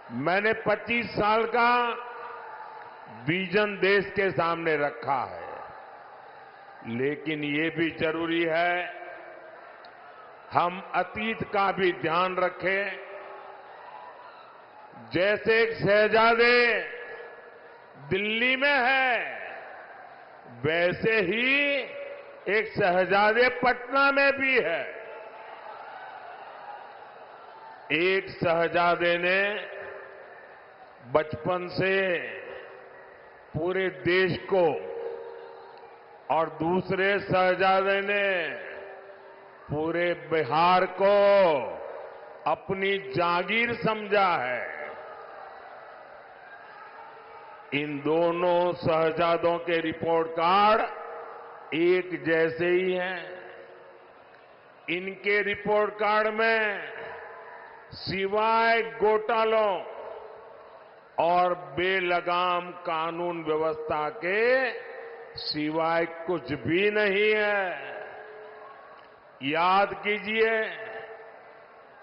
मैंने 25 साल का विजन देश के सामने रखा है, लेकिन ये भी जरूरी है हम अतीत का भी ध्यान रखें। जैसे एक शहजादे दिल्ली में है, वैसे ही एक शहजादे पटना में भी है। एक शहजादे ने बचपन से पूरे देश को और दूसरे शहजादे ने पूरे बिहार को अपनी जागीर समझा है। इन दोनों शहजादों के रिपोर्ट कार्ड एक जैसे ही हैं। इनके रिपोर्ट कार्ड में सिवाय घोटालों और बेलगाम कानून व्यवस्था के सिवाय कुछ भी नहीं है। याद कीजिए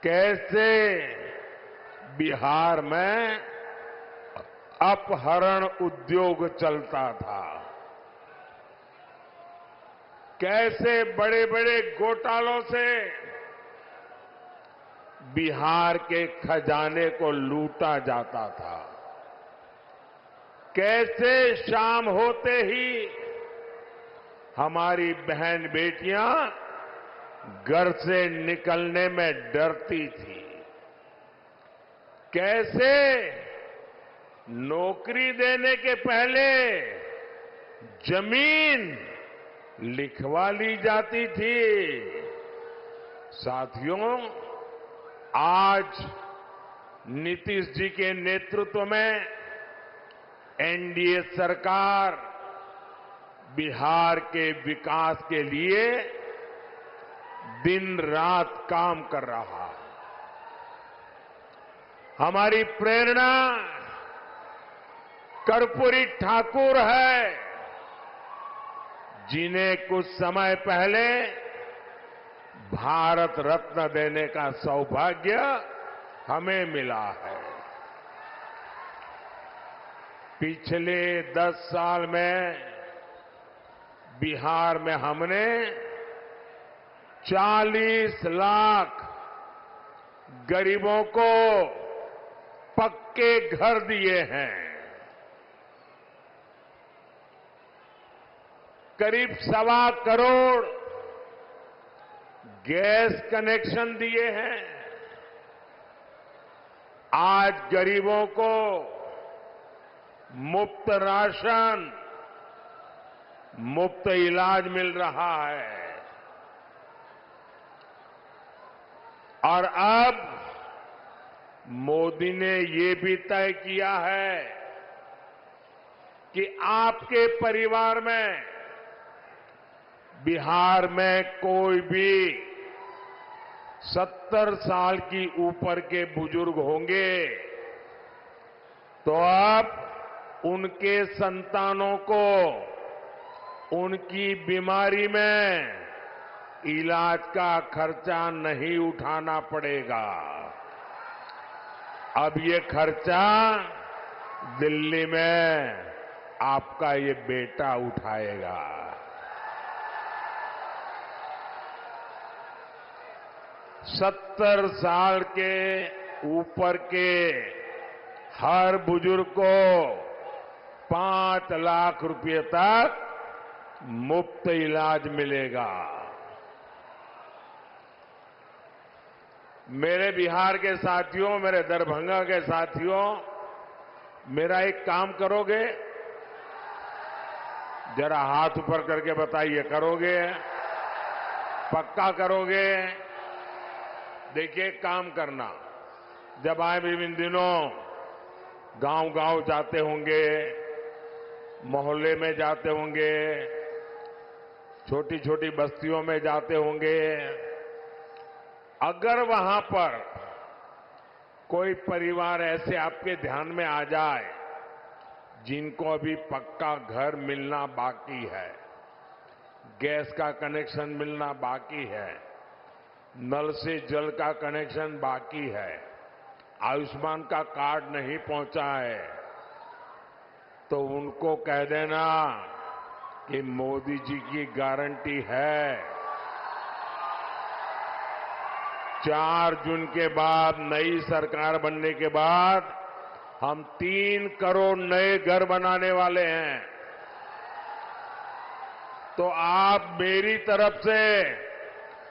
कैसे बिहार में अपहरण उद्योग चलता था, कैसे बड़े बड़े घोटालों से बिहार के खजाने को लूटा जाता था, कैसे शाम होते ही हमारी बहन बेटियां घर से निकलने में डरती थी, कैसे नौकरी देने के पहले जमीन लिखवा ली जाती थी। साथियों, आज नीतीश जी के नेतृत्व में एनडीए सरकार बिहार के विकास के लिए दिन रात काम कर रहा है। हमारी प्रेरणा कर्पूरी ठाकुर है, जिन्हें कुछ समय पहले भारत रत्न देने का सौभाग्य हमें मिला है। पिछले 10 साल में बिहार में हमने 40 लाख गरीबों को पक्के घर दिए हैं, करीब 1.25 करोड़ गैस कनेक्शन दिए हैं। आज गरीबों को मुफ्त राशन, मुफ्त इलाज मिल रहा है। और अब मोदी ने ये भी तय किया है कि आपके परिवार में बिहार में कोई भी 70 साल की ऊपर के बुजुर्ग होंगे तो अब उनके संतानों को उनकी बीमारी में इलाज का खर्चा नहीं उठाना पड़ेगा। अब ये खर्चा दिल्ली में आपका ये बेटा उठाएगा। सत्तर साल के ऊपर के हर बुजुर्ग को 5 लाख रुपए तक मुफ्त इलाज मिलेगा। मेरे बिहार के साथियों, मेरे दरभंगा के साथियों, मेरा एक काम करोगे? जरा हाथ ऊपर करके बताइए, करोगे? पक्का करोगे? देखिए, काम करना। जब आए भी इन दिनों गांव-गांव जाते होंगे, मोहल्ले में जाते होंगे, छोटी छोटी बस्तियों में जाते होंगे, अगर वहां पर कोई परिवार ऐसे आपके ध्यान में आ जाए जिनको अभी पक्का घर मिलना बाकी है, गैस का कनेक्शन मिलना बाकी है, नल से जल का कनेक्शन बाकी है, आयुष्मान का कार्ड नहीं पहुंचा है तो उनको कह देना कि मोदी जी की गारंटी है 4 जून के बाद नई सरकार बनने के बाद हम 3 करोड़ नए घर बनाने वाले हैं। तो आप मेरी तरफ से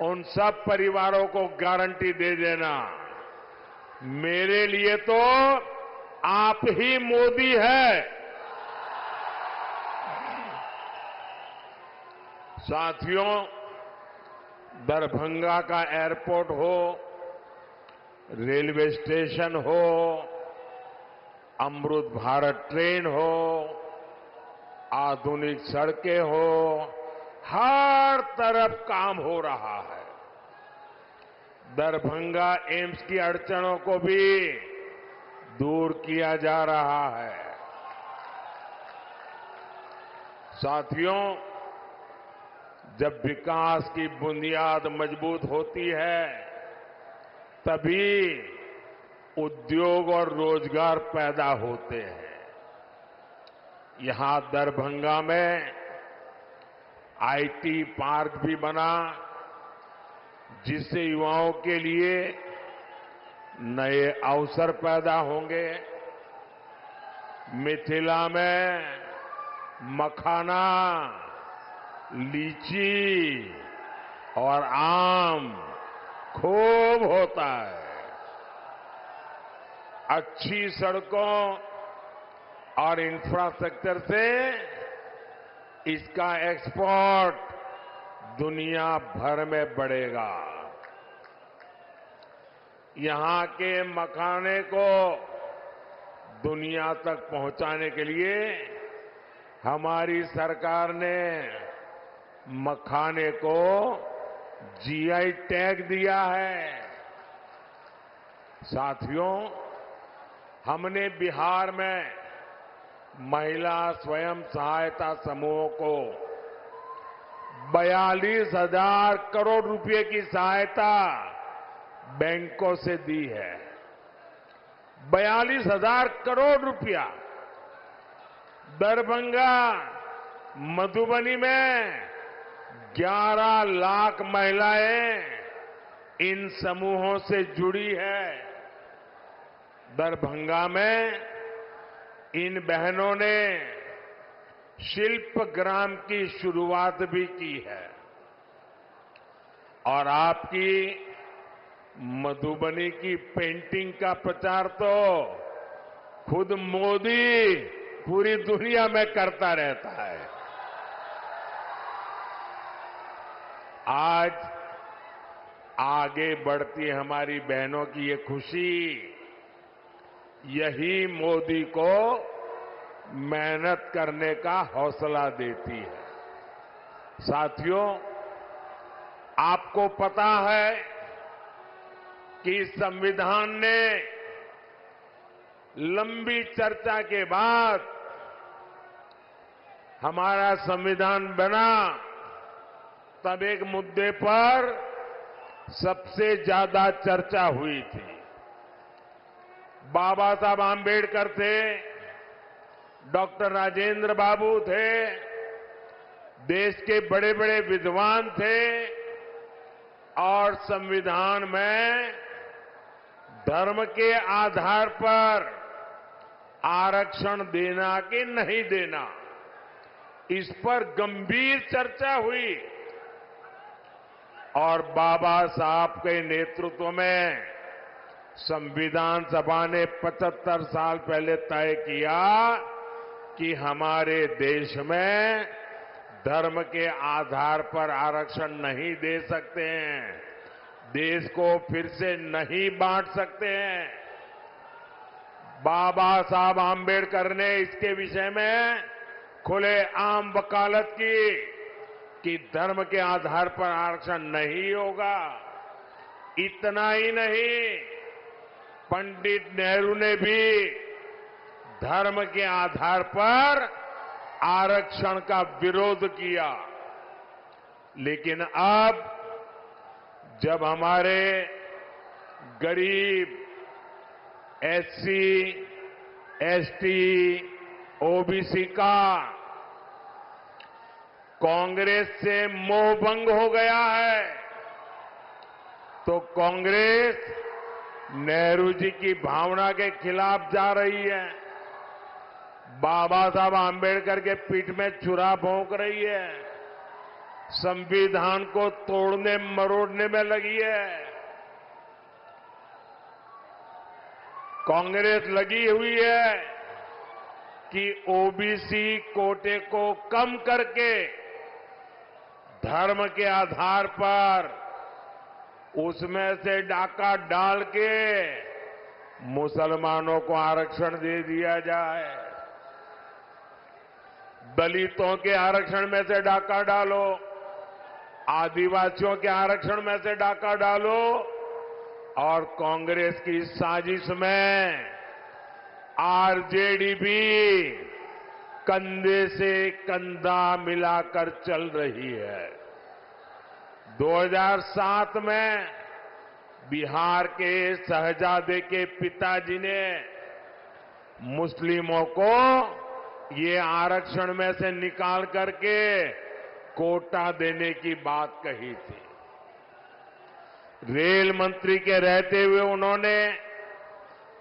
उन सब परिवारों को गारंटी दे देना, मेरे लिए तो आप ही मोदी है। साथियों, दरभंगा का एयरपोर्ट हो, रेलवे स्टेशन हो, अमृत भारत ट्रेन हो, आधुनिक सड़कें हो, हर तरफ काम हो रहा है। दरभंगा एम्स की अड़चनों को भी दूर किया जा रहा है। साथियों, जब विकास की बुनियाद मजबूत होती है तभी उद्योग और रोजगार पैदा होते हैं। यहां दरभंगा में आईटी पार्क भी बना, जिससे युवाओं के लिए नए अवसर पैदा होंगे। मिथिला में मखाना, लीची और आम खूब होता है। अच्छी सड़कों और इंफ्रास्ट्रक्चर से इसका एक्सपोर्ट दुनिया भर में बढ़ेगा। यहां के मखाने को दुनिया तक पहुंचाने के लिए हमारी सरकार ने मखाने को जीआई टैग दिया है। साथियों, हमने बिहार में महिला स्वयं सहायता समूहों को 42,000 करोड़ रुपए की सहायता बैंकों से दी है। 42,000 करोड़ रुपया। दरभंगा, मधुबनी में 11 लाख महिलाएं इन समूहों से जुड़ी है। दरभंगा में इन बहनों ने शिल्प ग्राम की शुरुआत भी की है और आपकी मधुबनी की पेंटिंग का प्रचार तो खुद मोदी पूरी दुनिया में करता रहता है। आज आगे बढ़ती हमारी बहनों की ये खुशी यही मोदी को मेहनत करने का हौसला देती है। साथियों, आपको पता है कि संविधान ने लंबी चर्चा के बाद हमारा संविधान बना, तब एक मुद्दे पर सबसे ज्यादा चर्चा हुई थी। बाबा साहब आम्बेडकर थे, डॉक्टर राजेंद्र बाबू थे, देश के बड़े बड़े विद्वान थे और संविधान में धर्म के आधार पर आरक्षण देना कि नहीं देना, इस पर गंभीर चर्चा हुई और बाबा साहब के नेतृत्व में संविधान सभा ने 75 साल पहले तय किया कि हमारे देश में धर्म के आधार पर आरक्षण नहीं दे सकते हैं, देश को फिर से नहीं बांट सकते हैं। बाबा साहब आम्बेडकर ने इसके विषय में खुले आम वकालत की कि धर्म के आधार पर आरक्षण नहीं होगा। इतना ही नहीं, पंडित नेहरू ने भी धर्म के आधार पर आरक्षण का विरोध किया। लेकिन अब जब हमारे गरीब, एससी, एसटी, ओबीसी का कांग्रेस से मोह भंग हो गया है, तो कांग्रेस नेहरू जी की भावना के खिलाफ जा रही है, बाबा साहब आंबेडकर के पीठ में छुरा भोंक रही है, संविधान को तोड़ने मरोड़ने में लगी है। कांग्रेस लगी हुई है कि ओबीसी कोटे को कम करके धर्म के आधार पर उसमें से डाका डाल के मुसलमानों को आरक्षण दे दिया जाए। दलितों के आरक्षण में से डाका डालो, आदिवासियों के आरक्षण में से डाका डालो, और कांग्रेस की साजिश में आरजेडी भी कंधे से कंधा मिलाकर चल रही है। 2007 में बिहार के शहजादे के पिताजी ने मुस्लिमों को ये आरक्षण में से निकाल करके कोटा देने की बात कही थी। रेल मंत्री के रहते हुए उन्होंने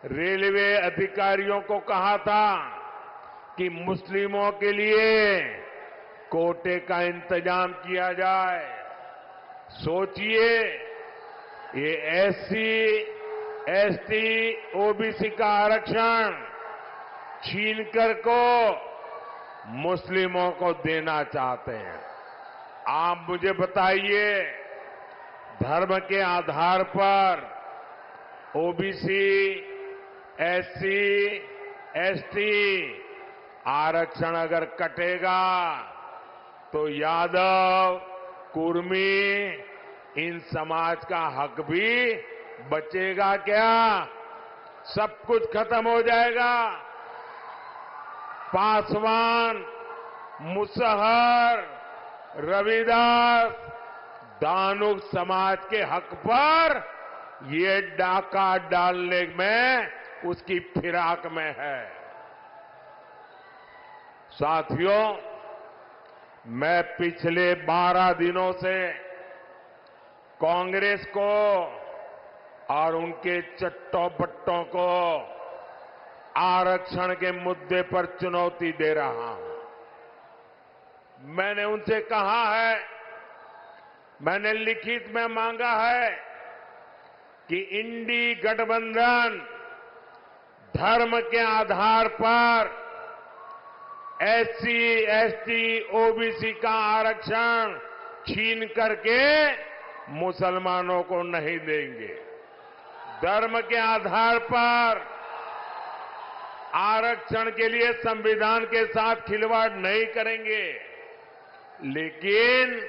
रेलवे अधिकारियों को कहा था कि मुस्लिमों के लिए कोटे का इंतजाम किया जाए। सोचिए, ये एससी, एसटी, ओबीसी का आरक्षण छीनकर को मुस्लिमों को देना चाहते हैं। आप मुझे बताइए, धर्म के आधार पर ओबीसी, एससी, एसटी आरक्षण अगर कटेगा तो यादव, कुर्मी, इन समाज का हक भी बचेगा क्या? सब कुछ खत्म हो जाएगा। पासवान, मुसहर, रविदास, दानुक समाज के हक पर ये डाका डालने में उसकी फिराक में है। साथियों, मैं पिछले 12 दिनों से कांग्रेस को और उनके चट्टों बट्टों को आरक्षण के मुद्दे पर चुनौती दे रहा हूं। मैंने उनसे कहा है, मैंने लिखित में मांगा है कि इंडी गठबंधन धर्म के आधार पर एससी, एसटी, ओबीसी का आरक्षण छीन करके मुसलमानों को नहीं देंगे। धर्म के आधार पर आरक्षण के लिए संविधान के साथ खिलवाड़ नहीं करेंगे, लेकिन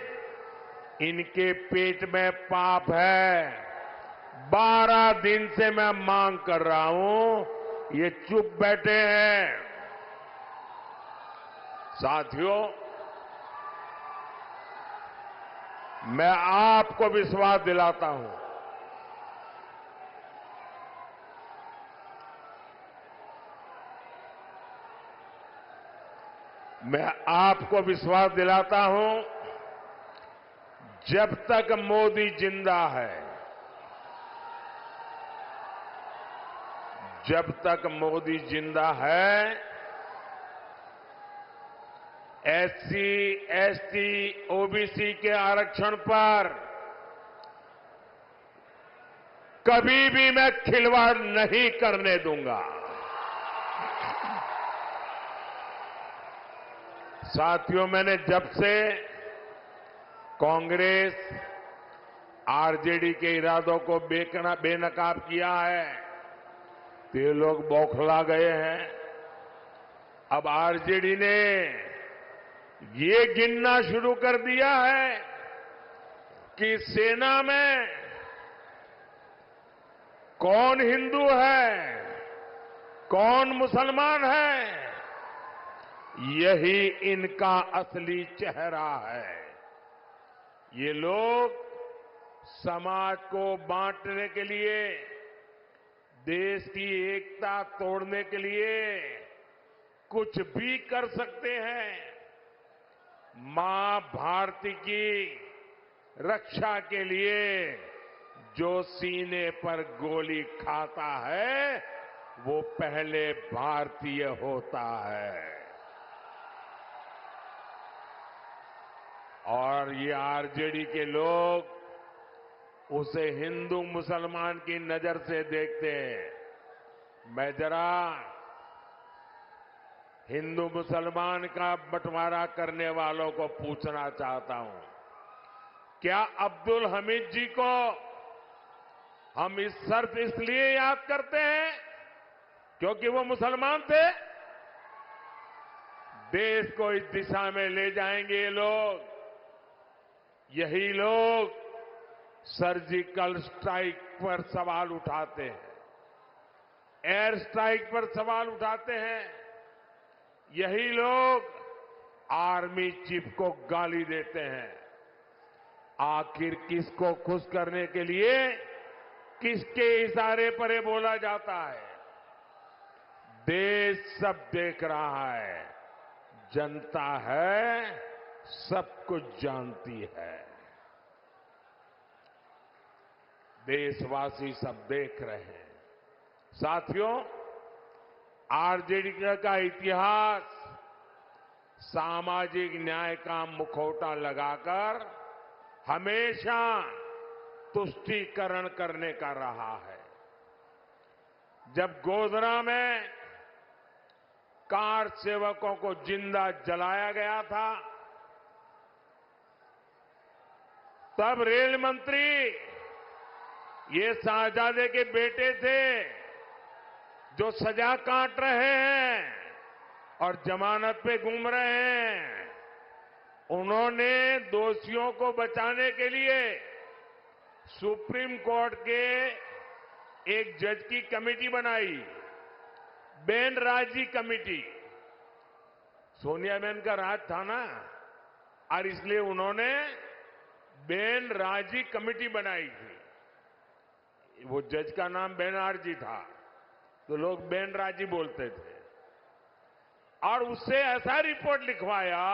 इनके पेट में पाप है। 12 दिन से मैं मांग कर रहा हूं, ये चुप बैठे हैं। साथियों, मैं आपको विश्वास दिलाता हूं, मैं आपको विश्वास दिलाता हूं, जब तक मोदी जिंदा है, जब तक मोदी जिंदा है, एससी, एसटी, ओबीसी के आरक्षण पर कभी भी मैं खिलवाड़ नहीं करने दूंगा। साथियों, मैंने जब से कांग्रेस, आरजेडी के इरादों को बेनकाब किया है, तो ये लोग बौखला गए हैं। अब आरजेडी ने ये गिनना शुरू कर दिया है कि सेना में कौन हिंदू है, कौन मुसलमान है। यही इनका असली चेहरा है। ये लोग समाज को बांटने के लिए देश की एकता तोड़ने के लिए कुछ भी कर सकते हैं। मां भारती की रक्षा के लिए जो सीने पर गोली खाता है वो पहले भारतीय होता है। और ये आरजेडी के लोग उसे हिंदू मुसलमान की नजर से देखते हैं। मैं जरा हिंदू मुसलमान का बंटवारा करने वालों को पूछना चाहता हूं, क्या अब्दुल हमीद जी को हम इस सिर्फ इसलिए याद करते हैं क्योंकि वो मुसलमान थे? देश को इस दिशा में ले जाएंगे ये लोग। यही लोग सर्जिकल स्ट्राइक पर सवाल उठाते हैं, एयर स्ट्राइक पर सवाल उठाते हैं। यही लोग आर्मी चीफ को गाली देते हैं। आखिर किसको खुश करने के लिए किसके इशारे पर ये बोला जाता है? देश सब देख रहा है, जनता है, सब कुछ जानती है। देशवासी सब देख रहे हैं। साथियों, आरजेडी का इतिहास सामाजिक न्याय का मुखौटा लगाकर हमेशा तुष्टीकरण करने का रहा है। जब गोधरा में कार सेवकों को जिंदा जलाया गया था, तब रेल मंत्री ये शाहजादे के बेटे थे जो सजा काट रहे हैं और जमानत पे घूम रहे हैं। उन्होंने दोषियों को बचाने के लिए सुप्रीम कोर्ट के एक जज की कमेटी बनाई, बेनराजी कमेटी। सोनिया बहन का राज था ना, और इसलिए उन्होंने बेनराजी कमेटी बनाई थी। वो जज का नाम बेनर्जी था तो लोग बेनराजी बोलते थे। और उससे ऐसा रिपोर्ट लिखवाया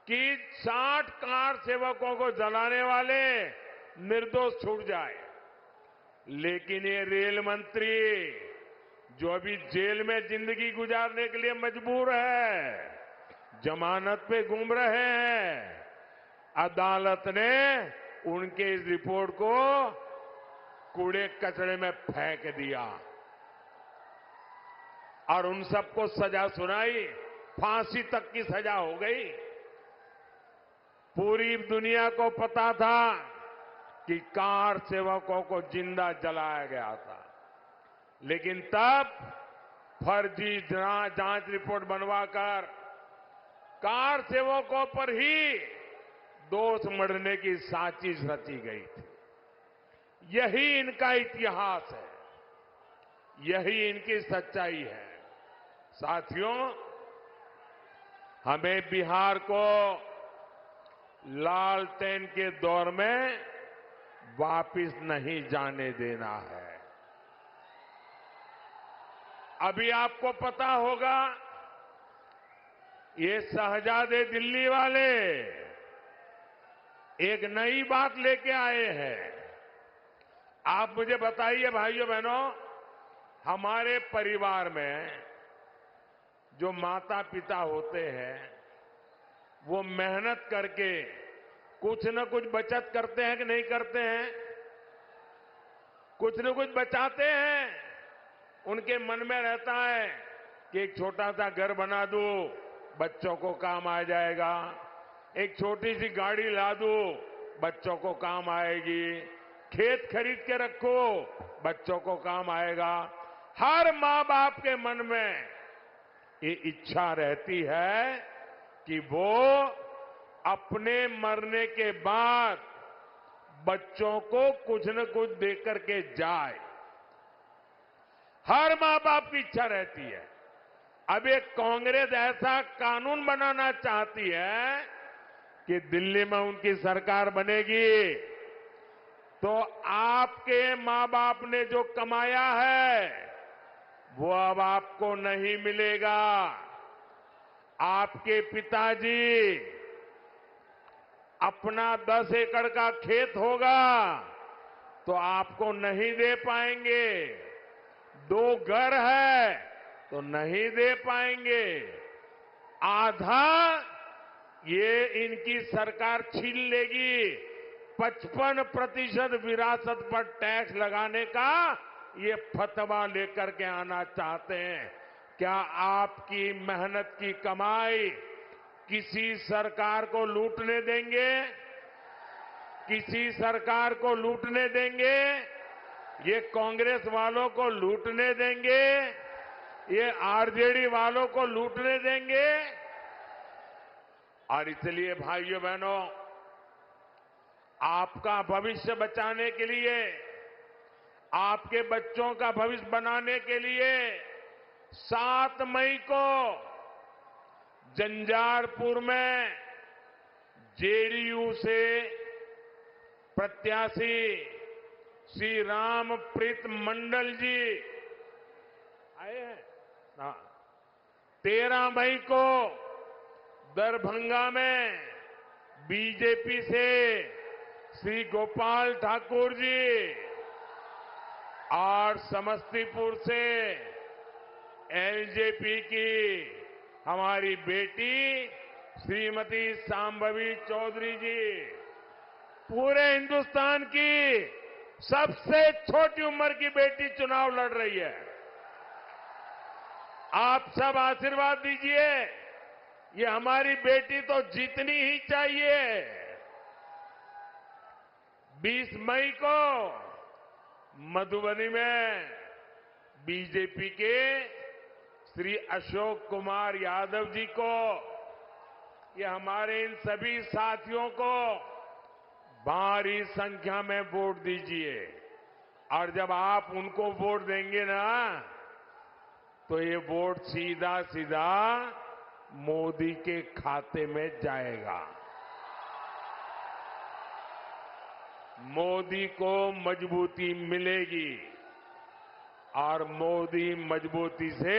कि 60 कार सेवकों को जलाने वाले निर्दोष छूट जाए। लेकिन ये रेल मंत्री जो अभी जेल में जिंदगी गुजारने के लिए मजबूर है, जमानत पे घूम रहे हैं, अदालत ने उनके इस रिपोर्ट को कूड़े कचरे में फेंक दिया और उन सबको सजा सुनाई। फांसी तक की सजा हो गई। पूरी दुनिया को पता था कि कार सेवकों को जिंदा जलाया गया था, लेकिन तब फर्जी जांच रिपोर्ट बनवाकर कार सेवकों पर ही दोष मढ़ने की साजिश रची गई थी। यही इनका इतिहास है, यही इनकी सच्चाई है। साथियों, हमें बिहार को लालटेन के दौर में वापिस नहीं जाने देना है। अभी आपको पता होगा, ये शहजादे दिल्ली वाले एक नई बात लेके आए हैं। आप मुझे बताइए भाइयों बहनों, हमारे परिवार में जो माता पिता होते हैं वो मेहनत करके कुछ न कुछ बचत करते हैं कि नहीं करते हैं? कुछ न कुछ बचाते हैं। उनके मन में रहता है कि एक छोटा सा घर बना दूं, बच्चों को काम आ जाएगा। एक छोटी सी गाड़ी ला दूं, बच्चों को काम आएगी। खेत खरीद के रखो, बच्चों को काम आएगा। हर मां बाप के मन में ये इच्छा रहती है कि वो अपने मरने के बाद बच्चों को कुछ न कुछ देकर के जाए। हर मां बाप की इच्छा रहती है। अब एक कांग्रेस ऐसा कानून बनाना चाहती है कि दिल्ली में उनकी सरकार बनेगी तो आपके मां बाप ने जो कमाया है वो अब आपको नहीं मिलेगा। आपके पिताजी अपना 10 एकड़ का खेत होगा तो आपको नहीं दे पाएंगे। 2 घर है तो नहीं दे पाएंगे। आधा ये इनकी सरकार छीन लेगी। 55% विरासत पर टैक्स लगाने का ये फतवा लेकर के आना चाहते हैं। क्या आपकी मेहनत की कमाई किसी सरकार को लूटने देंगे? किसी सरकार को लूटने देंगे? ये कांग्रेस वालों को लूटने देंगे? ये आरजेडी वालों को लूटने देंगे? और इसलिए भाइयों बहनों, आपका भविष्य बचाने के लिए, आपके बच्चों का भविष्य बनाने के लिए 7 मई को झंझारपुर में जेडीयू से प्रत्याशी श्री रामप्रीत मंडल जी आए हैं। 13 मई को दरभंगा में बीजेपी से श्री गोपाल ठाकुर जी और समस्तीपुर से एलजेपी की हमारी बेटी श्रीमती सांभवी चौधरी जी, पूरे हिंदुस्तान की सबसे छोटी उम्र की बेटी चुनाव लड़ रही है। आप सब आशीर्वाद दीजिए। ये हमारी बेटी तो जीतनी ही चाहिए। 20 मई को मधुबनी में बीजेपी के श्री अशोक कुमार यादव जी को, ये हमारे इन सभी साथियों को भारी संख्या में वोट दीजिए। और जब आप उनको वोट देंगे ना, तो ये वोट सीधा सीधा मोदी के खाते में जाएगा। मोदी को मजबूती मिलेगी और मोदी मजबूती से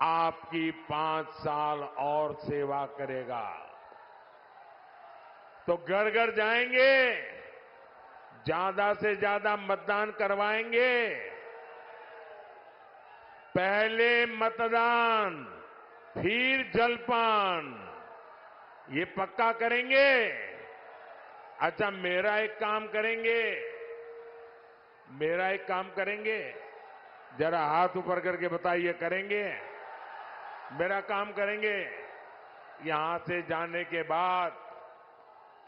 आपकी 5 साल और सेवा करेगा। तो घर घर जाएंगे, ज्यादा से ज्यादा मतदान करवाएंगे। पहले मतदान फिर जलपान, ये पक्का करेंगे। अच्छा, मेरा एक काम करेंगे, जरा हाथ ऊपर करके बताइए, करेंगे? मेरा काम करेंगे। यहां से जाने के बाद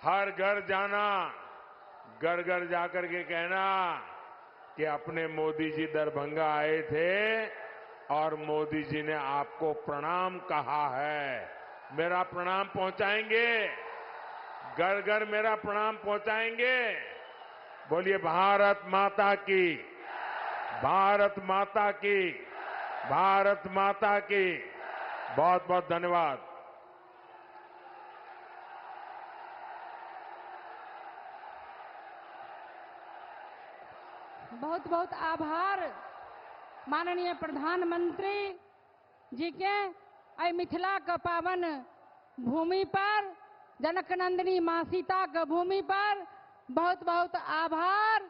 हर घर जाना, घर घर जाकर के कहना कि अपने मोदी जी दरभंगा आए थे और मोदी जी ने आपको प्रणाम कहा है। मेरा प्रणाम पहुंचाएंगे, घर घर मेरा प्रणाम पहुंचाएंगे। बोलिए भारत माता की, भारत माता की, भारत माता की। बहुत बहुत धन्यवाद। बहुत बहुत आभार माननीय प्रधानमंत्री जी के। आई मिथिला का पावन भूमि पर, जनक नंदिनी मां सीता के भूमि पर बहुत बहुत आभार।